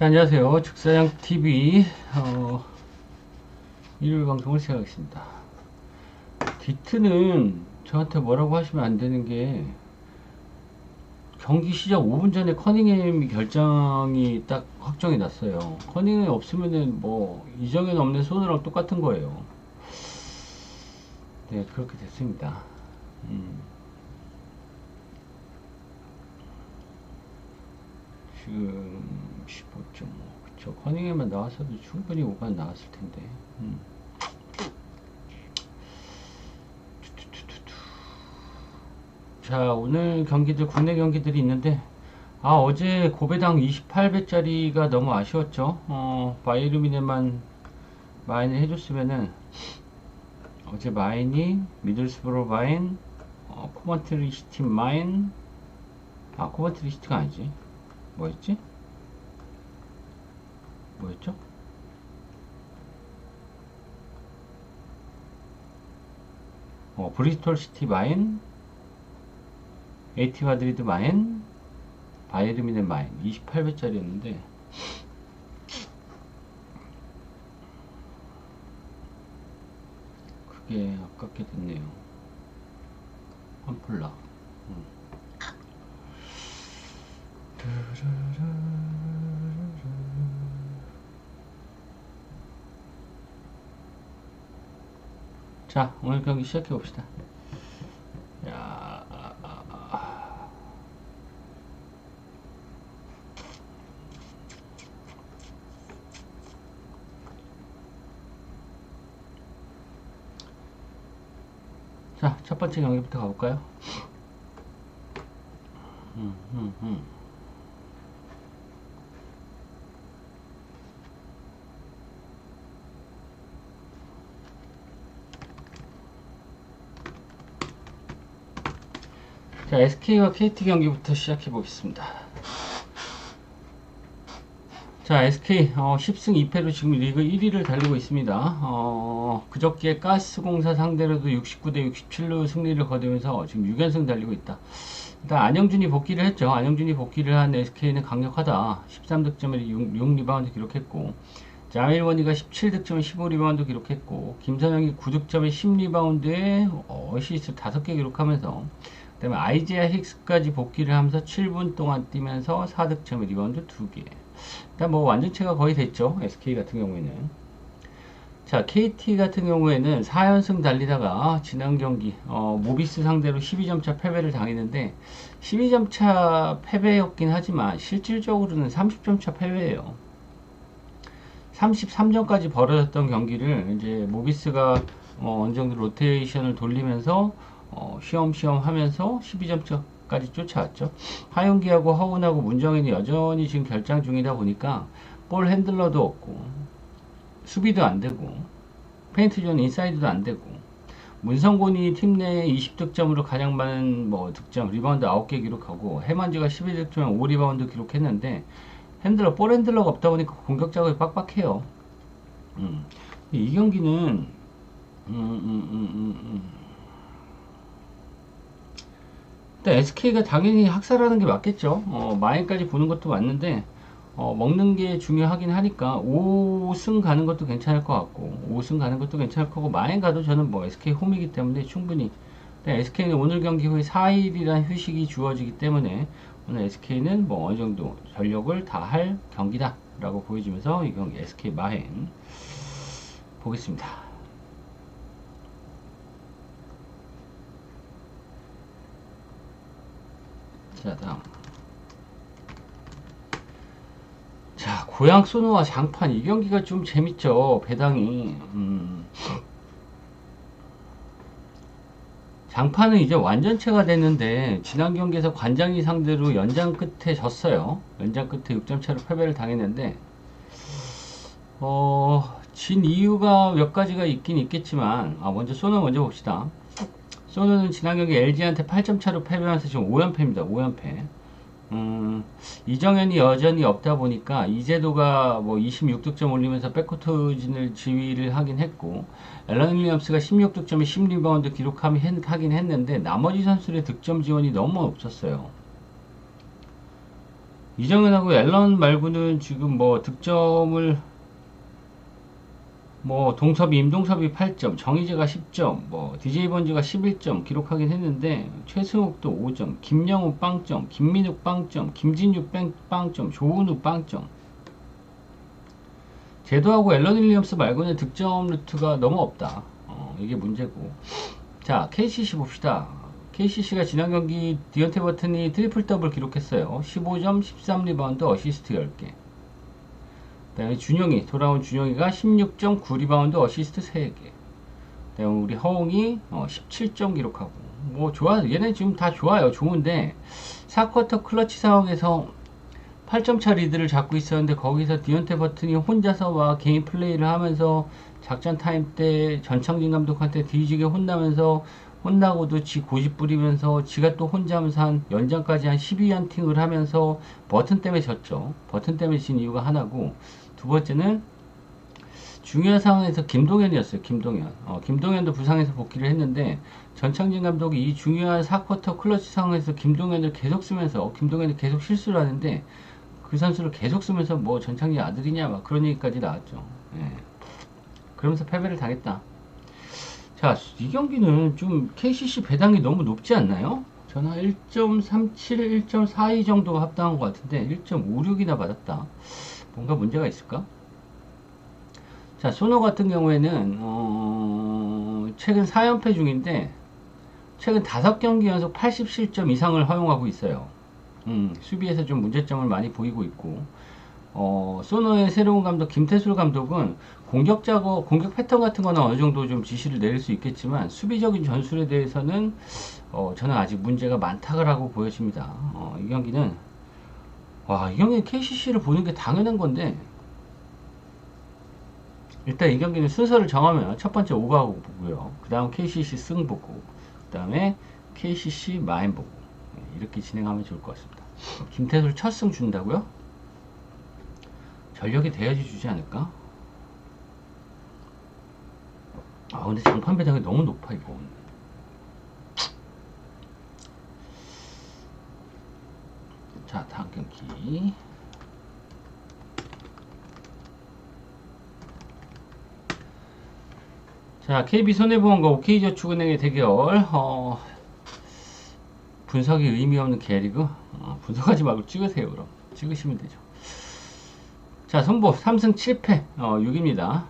자, 안녕하세요. 즉사장TV 일요일 방송을 시작하겠습니다. 디트는 저한테 뭐라고 하시면 안 되는 게 경기 시작 5분 전에 커닝햄 결정이 딱 확정이 났어요. 커닝햄 없으면은 뭐 이정현 없는 손으랑 똑같은 거예요. 네, 그렇게 됐습니다. 지금 15.5. 그쵸. 커닝햄만 나왔어도 충분히 5반 나왔을 텐데. 자, 오늘 경기들, 국내 경기들이 있는데, 어제 고배당 28배짜리가 너무 아쉬웠죠. 바이에른 뮌헨만 마인을 해줬으면은, 어제 마인이, 미들스브로 마인, 코먼트리 시티 마인, 코먼트리 시티가 아니지. 뭐였지? 뭐였죠? 브리스톨 시티 마인, 에이티 마드리드 마인, 바이에른 뮌헨 마인 28배짜리였는데 그게 아깝게 됐네요. 한폴라. 자, 오늘 경기 시작해 봅시다. 야, 자, 첫 번째 경기부터 가볼까요? 자, SK와 KT 경기부터 시작해 보겠습니다. 자, SK 10승 2패로 지금 리그 1위를 달리고 있습니다. 그저께 가스공사 상대로도 69대 67로 승리를 거두면서 지금 6연승 달리고 있다. 일단 안영준이 복귀를 했죠. 안영준이 복귀를 한 SK는 강력하다. 13득점에 6리바운드 기록했고, 자밀원이가 17득점에 15리바운드 기록했고, 김선영이 9득점에 10리바운드에 어시스트 5개 기록하면서, 그 다음에 아이제아 힉스까지 복귀를 하면서 7분 동안 뛰면서 4득점에 리바운드 2개. 일단 뭐 완전체가 거의 됐죠. SK 같은 경우에는. 자, KT 같은 경우에는 4연승 달리다가 지난 경기 모비스 상대로 12점차 패배를 당했는데 12점차 패배였긴 하지만 실질적으로는 30점차 패배예요. 33점까지 벌어졌던 경기를 이제 모비스가 어느 정도 로테이션을 돌리면서 쉬엄쉬엄 하면서 12점차까지 쫓아왔죠. 하윤기하고 허운하고 문정현이 여전히 지금 결장 중이다 보니까 볼 핸들러도 없고 수비도 안 되고 페인트존 인사이드도 안 되고 문성곤이 팀 내 20득점으로 가장 많은 득점 리바운드 9개 기록하고 해만지가 11득점 5리바운드 기록했는데 볼 핸들러가 없다 보니까 공격 작업이 빡빡해요. 이 경기는 일단 SK가 당연히 학살하는 게 맞겠죠. 마인까지 보는 것도 맞는데 먹는 게 중요하긴 하니까 5승 가는 것도 괜찮을 것 같고 5승 가는 것도 괜찮을 거고 마인 가도 저는 SK 홈이기 때문에 충분히 SK는 오늘 경기 후에 4일이란 휴식이 주어지기 때문에 오늘 SK는 어느 정도 전력을 다할 경기다 라고 보여주면서 이 경기 SK 마인 보겠습니다. 자, 다음. 자, 고양 소노와 장판 이 경기가 좀 재밌죠. 배당이 장판은 이제 완전체가 됐는데 지난 경기에서 관장이 상대로 연장 끝에 졌어요. 연장 끝에 6점 차로 패배를 당했는데 진 이유가 몇 가지가 있긴 있겠지만 먼저 소노 먼저 봅시다. 소노는 지난 경기 LG한테 8점 차로 패배하면서 지금 5연패입니다. 5연패. 이정현이 여전히 없다 보니까 이재도가 26득점 올리면서 백코트 진을 지휘를 하긴 했고 앨런 윌리엄스가 16득점에 10리바운드 기록하긴 했는데 나머지 선수들의 득점 지원이 너무 없었어요. 이정현하고 앨런 말고는 지금 뭐 득점을 뭐 동섭이 임동섭이 8점, 정희재가 10점, 뭐 DJ 번즈가 11점 기록하긴 했는데 최승욱도 5점, 김영우 빵점, 김민욱 빵점, 김진유 빵점, 조은우 빵점. 제도하고 앨런 윌리엄스 말고는 득점 루트가 너무 없다. 이게 문제고. 자, KCC 봅시다. KCC가 지난 경기 디언테 버튼이 트리플 더블 기록했어요. 15점, 13리바운드, 어시스트 10개. 그 다음에 준영이, 돌아온 준영이가 16점, 9리바운드, 어시스트 3개. 그 다음에 우리 허웅이 17점 기록하고. 뭐, 좋아. 얘네 지금 다 좋아요. 좋은데, 4쿼터 클러치 상황에서 8점차 리드를 잡고 있었는데, 거기서 디언테 버튼이 혼자서 와 개인 플레이를 하면서 작전 타임 때 전창진 감독한테 뒤지게 혼나고도 지 고집 부리면서 지가 또 혼자 하면서 한 연장까지 한 12연팅을 하면서 버튼 때문에 졌죠. 버튼 때문에 진 이유가 하나고, 두 번째는 중요한 상황에서 김동현이었어요. 김동현도 부상해서 복귀를 했는데 전창진 감독이 이 중요한 4쿼터 클러치 상황에서 김동현을 계속 쓰면서 김동현이 계속 실수를 하는데 그 선수를 계속 쓰면서 뭐 전창진 아들이냐 막 그런 얘기까지 나왔죠. 예. 그러면서 패배를 당했다. 자, 이 경기는 좀 KCC 배당이 너무 높지 않나요? 저는 1.37, 1.42 정도가 합당한 것 같은데 1.56이나 받았다. 뭔가 문제가 있을까? 자, 소노 같은 경우에는 최근 4연패 중인데 최근 5경기 연속 80실점 이상을 허용하고 있어요. 수비에서 좀 문제점을 많이 보이고 있고, 소노의 새로운 감독 김태술 감독은 공격 패턴 같은 거는 어느 정도 좀 지시를 내릴 수 있겠지만 수비적인 전술에 대해서는 저는 아직 문제가 많다고 보여집니다. 이 경기는 이 경기는 KCC를 보는 게 당연한 건데, 일단 이 경기는 순서를 정하면 첫 번째 오버하고 보고요. 그 다음 KCC 승 보고, 그 다음에 KCC 마인 보고, 이렇게 진행하면 좋을 것 같습니다. 김태술 첫 승 준다고요? 전력이 돼야지 주지 않을까? 근데 장판 배당이 너무 높아, 이거. 자, 다음 경기. 자, KB손해보험과 OK저축은행의 대결. 분석이 의미 없는 개리그. 분석하지 말고 찍으세요, 그럼. 찍으시면 되죠. 자, 선보 3승 7패 6입니다.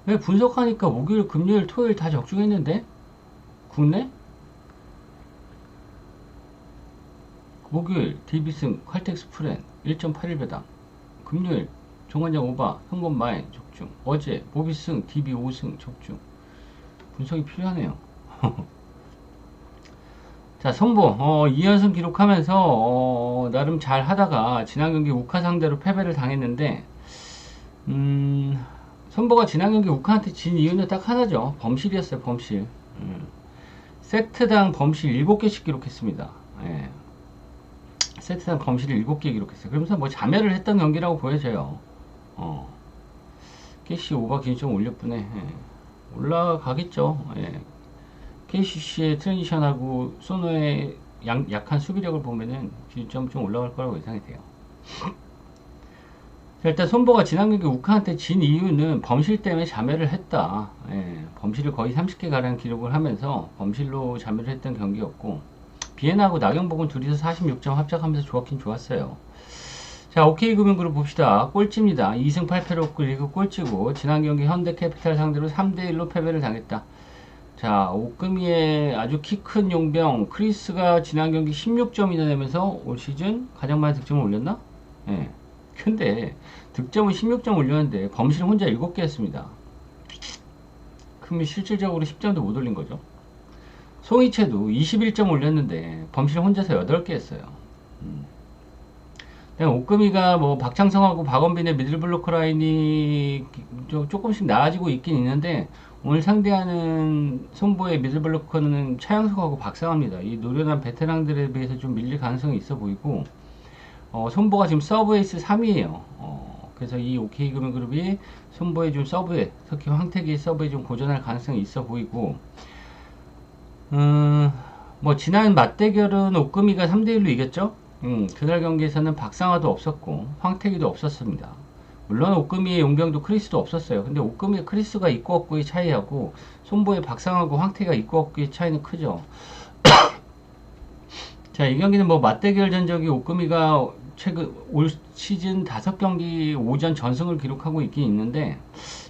왜 분석하니까 목요일, 금요일, 토요일 다 적중했는데? 국내? 목요일 DB승 칼텍스 프렌 1.81 배당. 금요일 정관장 오바 현금 마인 적중. 어제 모비승 DB 5승 적중. 분석이 필요하네요. 자, 선보 2연승 기록하면서 나름 잘 하다가 지난 경기 우카 상대로 패배를 당했는데, 선보가 지난 경기 우카한테 진 이유는 딱 하나죠. 범실이었어요. 범실. 세트당 범실 7개씩 기록했습니다. 예. 세트당 범실을 7개 기록했어요. 그러면서 뭐 자멸을 했던 경기라고 보여져요. KCC 오버 기준점 올렸뿐에 올라가겠죠. 예. KCC의 트랜지션하고 소노의 약한 수비력을 보면은 기준점 좀 올라갈 거라고 예상이 돼요. 자, 일단 손보가 지난 경기 우카한테 진 이유는 범실 때문에 자멸을 했다. 예, 범실을 거의 30개 가량 기록을 하면서 범실로 자멸을 했던 경기였고, 비엔하고 나경복은 둘이서 46점 합작하면서 좋았긴 좋았어요. 자, OK금융그룹 봅시다. 꼴찌입니다. 2승 8패로 리그 꼴찌고 지난 경기 현대캐피탈 상대로 3대1로 패배를 당했다. 자, 오금이의 아주 키 큰 용병 크리스가 지난 경기 16점이나 내면서 올 시즌 가장 많은 득점을 올렸나? 예. 근데 득점은 16점 올렸는데 범실 혼자 7개 했습니다. 그러면 실질적으로 10점도 못 올린 거죠. 송이채도 21점 올렸는데 범실 혼자서 8개 했어요. 옥금이가 뭐 박창성하고 박원빈의 미들블로커 라인이 조금씩 나아지고 있긴 있는데, 오늘 상대하는 손보의 미들블로커는 차영석하고 박상호입니다. 이 노련한 베테랑들에 비해서 좀 밀릴 가능성이 있어 보이고, 손보가 지금 서브 에이스 3위에요. 그래서 이 OK금융그룹이 손보의 좀 서브에, 특히 황태기의 서브에 좀 고전할 가능성이 있어 보이고, 뭐 지난 맞대결은 옥금이가 3대1로 이겼죠. 그날 경기에서는 박상아도 없었고 황태기도 없었습니다. 물론 옥금이의 용병도 크리스도 없었어요. 근데 옥금이의 크리스가 있고 없고의 차이하고 손보의 박상하고 황태기가 있고 없고의 차이는 크죠. 자, 이 경기는 뭐 맞대결 전적이 옥금이가 최근 올 시즌 5경기 오전 전승을 기록하고 있긴 있는데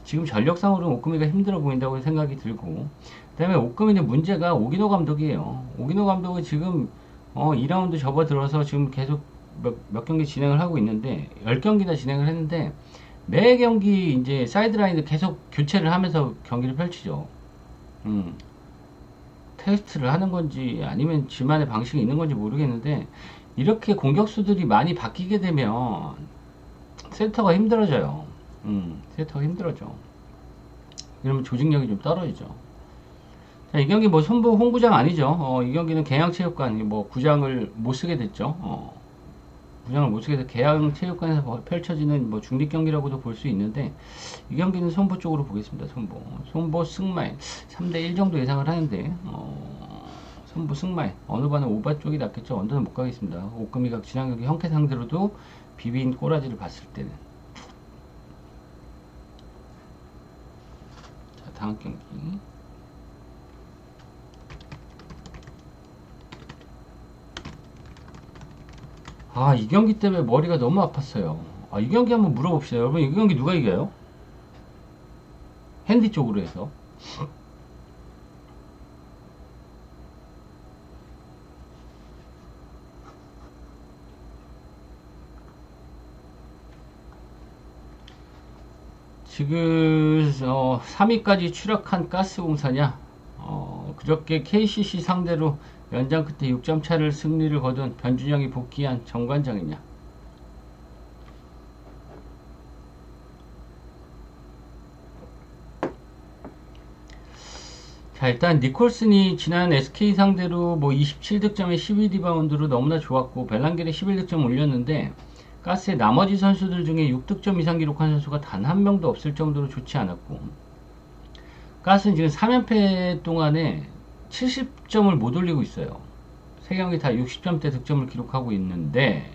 지금 전력상으로는 옥금이가 힘들어 보인다고 생각이 들고, 그다음에 옥금이는 문제가 오기노 감독이에요. 오기노 감독은 지금 2라운드 접어들어서 지금 계속 몇 경기 진행을 하고 있는데 10경기나 진행을 했는데 매 경기 이제 사이드라인을 계속 교체를 하면서 경기를 펼치죠. 테스트를 하는 건지 아니면 지만의 방식이 있는 건지 모르겠는데 이렇게 공격수들이 많이 바뀌게 되면 센터가 힘들어져요. 센터가 힘들어져. 이러면 조직력이 좀 떨어지죠. 자, 이 경기 뭐 손보 홍구장 아니죠. 이 경기는 계양체육관 뭐 구장을 못 쓰게 됐죠. 구장을 못 쓰게 돼서 계양체육관에서 펼쳐지는 뭐 중립 경기라고도 볼 수 있는데 이 경기는 손보 쪽으로 보겠습니다. 손보 승마인 3대1 정도 예상을 하는데 손보 승마인 어느 반은 오바 쪽이 낫겠죠. 언더는 못 가겠습니다. 옥금이가 지난 경기 형태 상대로도 비빈 꼬라지를 봤을 때는. 자, 다음 경기. 이 경기 때문에 머리가 너무 아팠어요. 이 경기 한번 물어봅시다. 여러분, 이 경기 누가 이겨요? 핸디 쪽으로 해서. 지금 3위까지 추락한 가스공사냐? 그저께 KCC 상대로 연장 끝에 6점 차를 승리를 거둔 변준영이 복귀한 정관장이냐? 자, 일단 니콜슨이 지난 SK 상대로 뭐 27득점에 12리바운드로 너무나 좋았고 벨랑겔에 11득점 올렸는데 가스의 나머지 선수들 중에 6득점 이상 기록한 선수가 단 한 명도 없을 정도로 좋지 않았고, 가스는 지금 3연패 동안에 70점을 못 올리고 있어요. 3경기 다 60점대 득점을 기록하고 있는데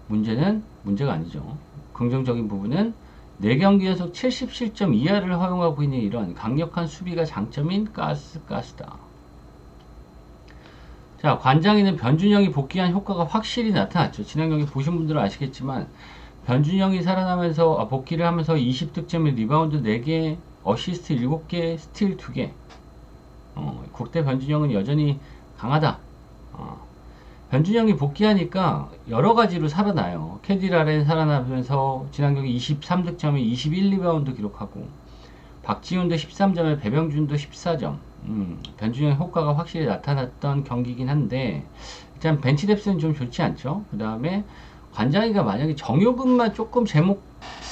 문제가 아니죠. 긍정적인 부분은 4경기 연속 70실점 이하를 허용하고 있는 이런 강력한 수비가 장점인 가스다. 자, 관장이는 변준영이 복귀한 효과가 확실히 나타났죠. 지난 경기 보신 분들은 아시겠지만 변준영이 살아나면서 복귀를 하면서 20득점에 리바운드 4개, 어시스트 7개, 스틸 2개. 국대 변준영은 여전히 강하다. 변준영이 복귀하니까 여러 가지로 살아나요. 캐디라렌 살아나면서 지난 경기 23득점에 21리바운드 기록하고, 박지훈도 13점에 배병준도 14점. 변준영 효과가 확실히 나타났던 경기긴 한데 일단 벤치 뎁스는 좀 좋지 않죠. 그 다음에 관장이가 만약에 정효근만 조금 제 몫을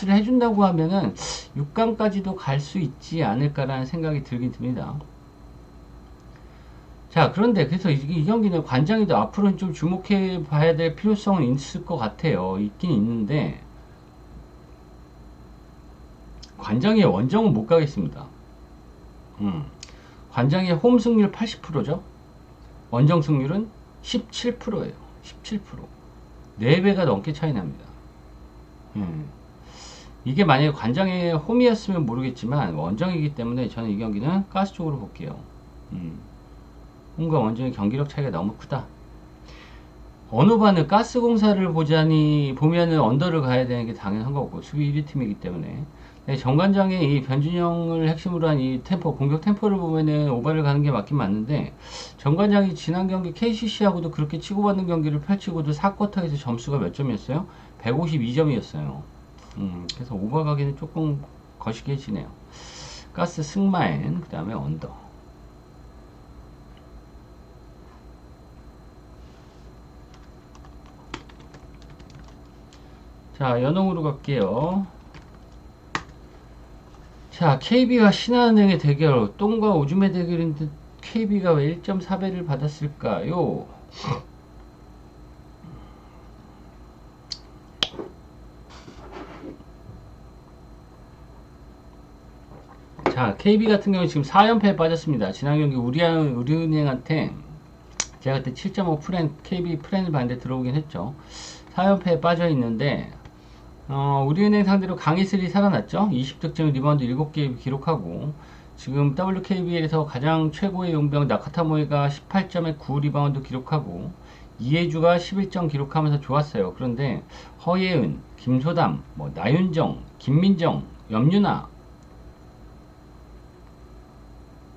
해준다고 하면은 6강까지도 갈 수 있지 않을까라는 생각이 들긴 듭니다. 자, 그런데 그래서 이 경기는 관장이도 앞으로는 좀 주목해 봐야 될 필요성은 있을 것 같아요. 있긴 있는데 관장의 원정은 못 가겠습니다. 관장의 홈 승률 80%죠. 원정 승률은 17%예요. 17%. 4배가 넘게 차이 납니다. 이게 만약에 관장의 홈이었으면 모르겠지만 원정이기 때문에 저는 이 경기는 가스 쪽으로 볼게요. 홈과 원정의 경기력 차이가 너무 크다. 어느 반은 가스공사를 보면은 언더를 가야 되는 게 당연한 거고 수비 1위 팀이기 때문에. 정관장의 이 변준영을 핵심으로 한 이 템포, 공격 템포를 보면은 오바를 가는 게 맞긴 맞는데, 정관장이 지난 경기 KCC하고도 그렇게 치고받는 경기를 펼치고도 4쿼터에서 점수가 몇 점이었어요? 152점이었어요. 그래서 오바 가기는 조금 거시기해지네요. 가스 승마엔, 그 다음에 언더. 자, 연홍으로 갈게요. 자, KB와 신한은행의 대결, 똥과 오줌의 대결인데 KB가 왜 1.4배를 받았을까요? 자, KB 같은 경우 지금 4연패에 빠졌습니다. 지난 경기 우리은행한테 제가 그때 7.5 프렌, KB 프렌을 봤는데 들어오긴 했죠. 4연패에 빠져 있는데, 우리은행 상대로 강희슬이 살아났죠. 20득점 리바운드 7개 기록하고, 지금 WKBL에서 가장 최고의 용병 나카타모에가 18점에 9 리바운드 기록하고, 이해주가 11점 기록하면서 좋았어요. 그런데 허예은, 김소담, 나윤정, 김민정, 염유나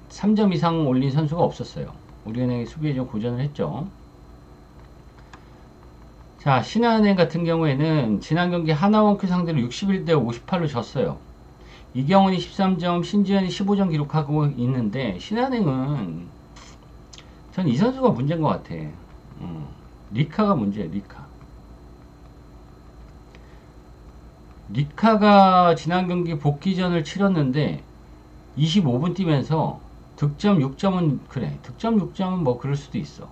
3점 이상 올린 선수가 없었어요. 우리은행이 수비에 좀 고전을 했죠. 자, 신한은행 같은 경우에는 지난 경기 하나원큐 상대로 61대 58로 졌어요. 이경원이 13점, 신지현이 15점 기록하고 있는데, 신한은행은 전 이 선수가 문제인 것 같아. 리카가 문제예요. 리카가 지난 경기 복귀전을 치렀는데 25분 뛰면서 득점 6점은 그래. 득점 6점은 뭐 그럴 수도 있어.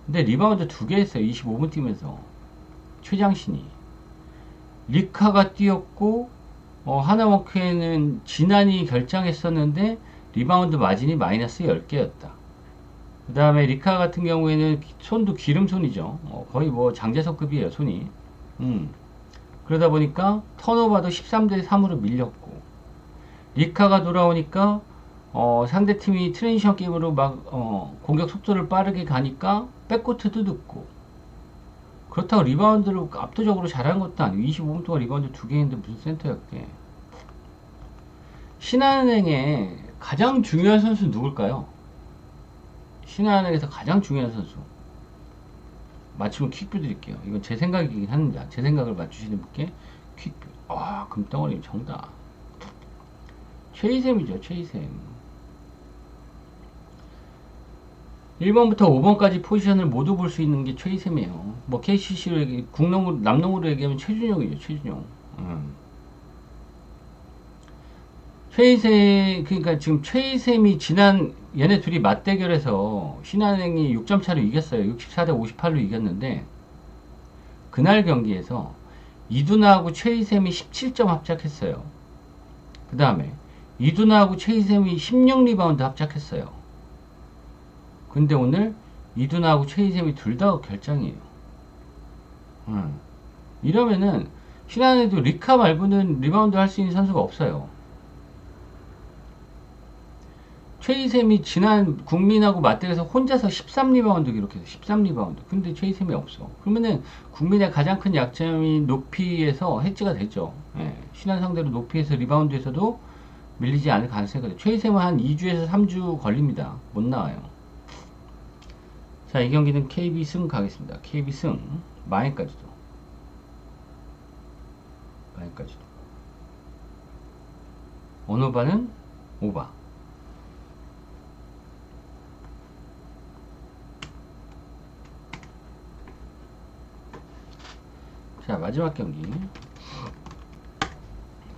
근데 리바운드 2개 했어요. 25분 뛰면서. 최장신이. 리카가 뛰었고 하나워크에는 진한이 결장했었는데 리바운드 마진이 마이너스 10개였다. 그 다음에 리카 같은 경우에는 손도 기름손이죠. 거의 뭐 장재석급이에요, 손이. 그러다 보니까 턴오버도 13대 3으로 밀렸고, 리카가 돌아오니까 상대팀이 트랜지션 게임으로 막 공격 속도를 빠르게 가니까 백코트도 늦고, 그렇다고 리바운드를 압도적으로 잘하는 것도 아니고 25분 동안 리바운드 2개 했는데 무슨 센터였게. 신한은행의 가장 중요한 선수는 누굴까요? 신한은행에서 가장 중요한 선수. 맞추면 퀵뷰 드릴게요. 이건 제 생각이긴 합니다. 제 생각을 맞추시는 분께 퀵뷰. 금덩어리 정답. 최희샘이죠, 최희샘. 1번부터 5번까지 포지션을 모두 볼 수 있는 게 최희샘이에요. 뭐 KCC로 남농으로 얘기하면 최준용이죠, 최준용. 최희샘, 그러니까 지금 최희샘이 지난 얘네 둘이 맞대결에서 신한은행이 6점 차로 이겼어요. 64대 58로 이겼는데, 그날 경기에서 이두나하고 최희샘이 17점 합작했어요. 그 다음에 이두나하고 최희샘이 16리바운드 합작했어요. 근데 오늘 이두나하고 최희샘이 둘 다 결장이에요. 이러면은 신한은행도 리카 말고는 리바운드 할 수 있는 선수가 없어요. 최희샘이 지난 국민하고 맞대결에서 혼자서 13리바운드 기록해서 13리바운드. 근데 최희샘이 없어. 그러면은 국민의 가장 큰 약점이 높이에서 해지가 되죠. 신한 상대로 높이에서 리바운드에서도 밀리지 않을 가능성이 있거든요. 최희샘은 한 2주에서 3주 걸립니다. 못 나와요. 자, 이 경기는 KB 승 가겠습니다. KB 승 마인까지도. 언어바는 오바. 자, 마지막 경기.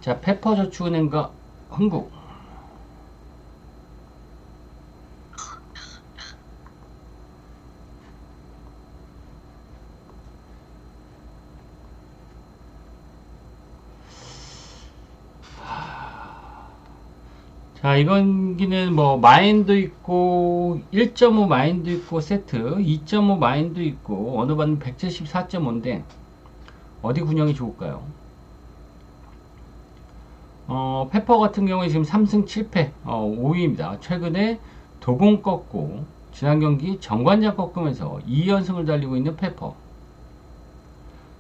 자, 페퍼저축은행과 흥국. 자, 이 경기는 뭐 마인도 있고 1.5 마인도 있고 세트 2.5 마인도 있고 어느 반은 174.5인데 어디 군영이 좋을까요? 페퍼 같은 경우에 지금 3승 7패 5위입니다. 최근에 도공 꺾고 지난 경기 정관장 꺾으면서 2연승을 달리고 있는 페퍼.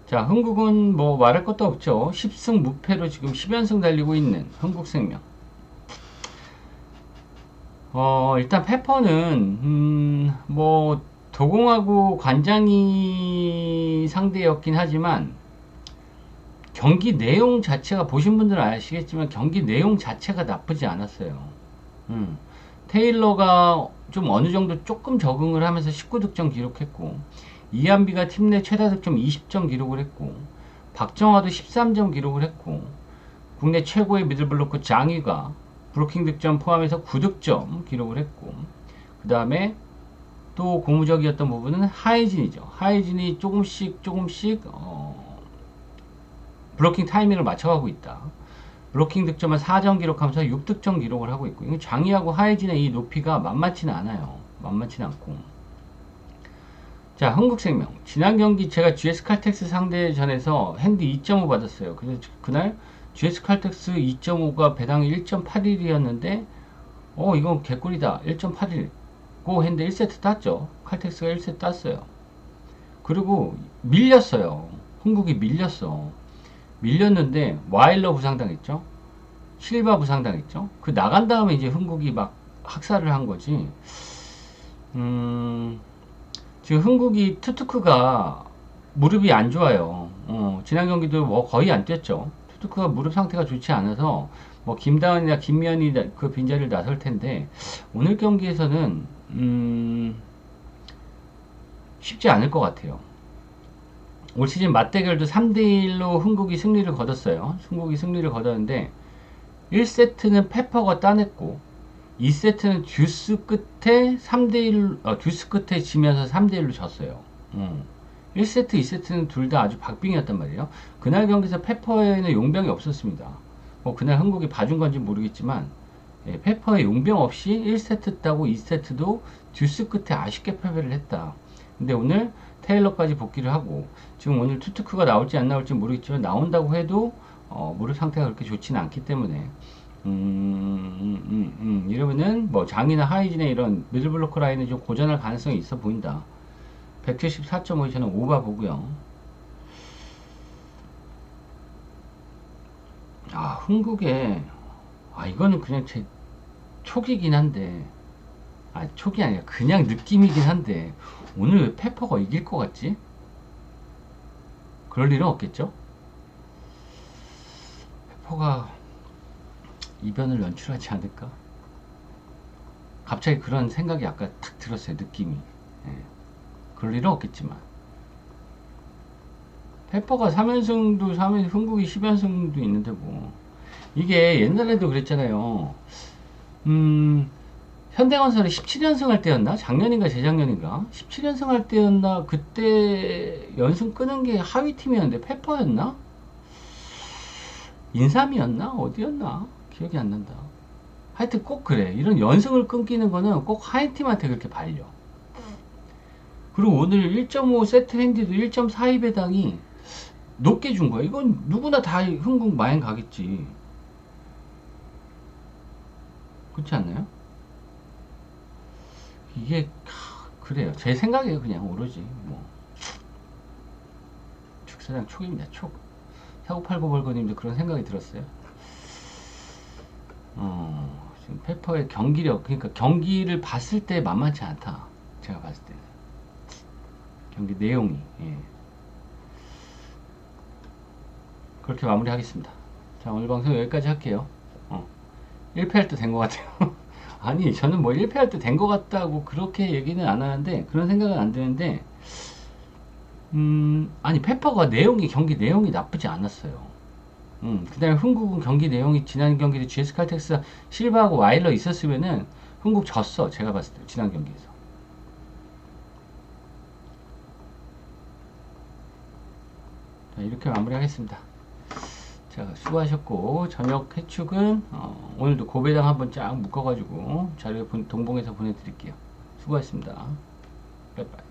자, 흥국은 뭐 말할 것도 없죠. 10승 무패로 지금 10연승 달리고 있는 흥국생명. 일단 페퍼는 뭐 도공하고 관장이 상대였긴 하지만 경기 내용 자체가 보신 분들은 아시겠지만 경기 내용 자체가 나쁘지 않았어요. 테일러가 좀 어느 정도 조금 적응을 하면서 19득점 기록했고, 이한비가 팀 내 최다 득점 20점 기록을 했고, 박정화도 13점 기록을 했고, 국내 최고의 미들블로커 장희가 브로킹 득점 포함해서 9득점 기록을 했고, 그 다음에 또 고무적이었던 부분은 하이진이죠. 하이진이 조금씩 브로킹 타이밍을 맞춰가고 있다. 브로킹 득점은 4점 기록하면서 6득점 기록을 하고 있고, 장희하고 하이진의 이 높이가 만만치는 않아요. 만만치는 않고, 자, 흥국생명. 지난 경기 제가 GS 칼텍스 상대전에서 핸디 2.5 받았어요. 그래서 그날 GS 칼텍스 2.5가 배당 1.81이었는데, 이건 개꿀이다. 1.81. 고 했는데 1세트 땄죠. 칼텍스가 1세트 땄어요. 그리고 밀렸어요. 흥국이 밀렸어. 밀렸는데, 와일러 부상당했죠. 실바 부상당했죠. 그 나간 다음에 이제 흥국이 막 학살을 한 거지. 지금 흥국이 투투크가 무릎이 안 좋아요. 지난 경기도 뭐 거의 안 뛰었죠. 투투크가 무릎 상태가 좋지 않아서 뭐 김다은이나 김면이 그 빈자리를 나설 텐데 오늘 경기에서는 쉽지 않을 것 같아요. 올 시즌 맞대결도 3대1로 흥국이 승리를 거뒀어요. 흥국이 승리를 거뒀는데 1세트는 페퍼가 따냈고 2세트는 듀스 끝에 3대1, 듀스 끝에 지면서 3대1로 졌어요. 1세트, 2세트는 둘 다 아주 박빙이었단 말이에요. 그날 경기에서 페퍼에는 용병이 없었습니다. 뭐 그날 흥국이 봐준 건지 모르겠지만, 페퍼에 용병 없이 1세트 따고 2세트도 듀스 끝에 아쉽게 패배를 했다. 근데 오늘 테일러까지 복귀를 하고, 지금 오늘 투투크가 나올지 안 나올지 모르겠지만, 나온다고 해도, 무릎 상태가 그렇게 좋지는 않기 때문에, 이러면은 뭐 장이나 하이진의 이런 미들블로커 라인은 좀 고전할 가능성이 있어 보인다. 174.5 저는 오바 보고요. 흥국에 이거는 그냥 제 촉이긴 한데 촉이 아니라 그냥 느낌이긴 한데 오늘 왜 페퍼가 이길 것 같지? 그럴 일은 없겠죠? 페퍼가 이변을 연출하지 않을까? 갑자기 그런 생각이 아까 탁 들었어요. 느낌이. 그럴 일은 없겠지만 페퍼가 3연승도 3연 흥국이 10연승도 있는데 뭐 이게 옛날에도 그랬잖아요. 현대건설이 17연승 할 때였나? 작년인가 재작년인가? 17연승 할 때였나? 그때 연승 끄는 게 하위 팀이었는데 페퍼였나? 인삼이었나? 어디였나? 기억이 안 난다. 하여튼 꼭 그래. 이런 연승을 끊기는 거는 꼭 하위 팀한테 그렇게 발려. 그리고 오늘 1.5 세트 핸디도 1.42 배당이 높게 준 거야. 이건 누구나 다 흥국 마행 가겠지. 그렇지 않나요? 이게 그래요. 제 생각이에요. 그냥 오로지 뭐 축사장 촉입니다. 촉. 4989 벌거님도 그런 생각이 들었어요. 지금 페퍼의 경기력, 그러니까 경기를 봤을 때 만만치 않다. 제가 봤을 때는 경기 내용이 그렇게 마무리하겠습니다. 자, 오늘 방송 여기까지 할게요. 1패할 때 된 것 같아요. 아니, 저는 뭐 1패할 때 된 것 같다고 그렇게 얘기는 안 하는데, 그런 생각은 안 드는데, 아니, 페퍼가 경기 내용이 나쁘지 않았어요. 그 다음에 흥국은 경기 내용이 지난 경기도 GS 칼텍스 실바하고 와일러 있었으면은 흥국 졌어. 제가 봤을 때, 지난 경기에서. 자, 이렇게 마무리하겠습니다. 자, 수고하셨고, 저녁 해축은 오늘도 고배당 한번 쫙 묶어가지고 자료 동봉해서 보내드릴게요. 수고하셨습니다. 빠이빠이.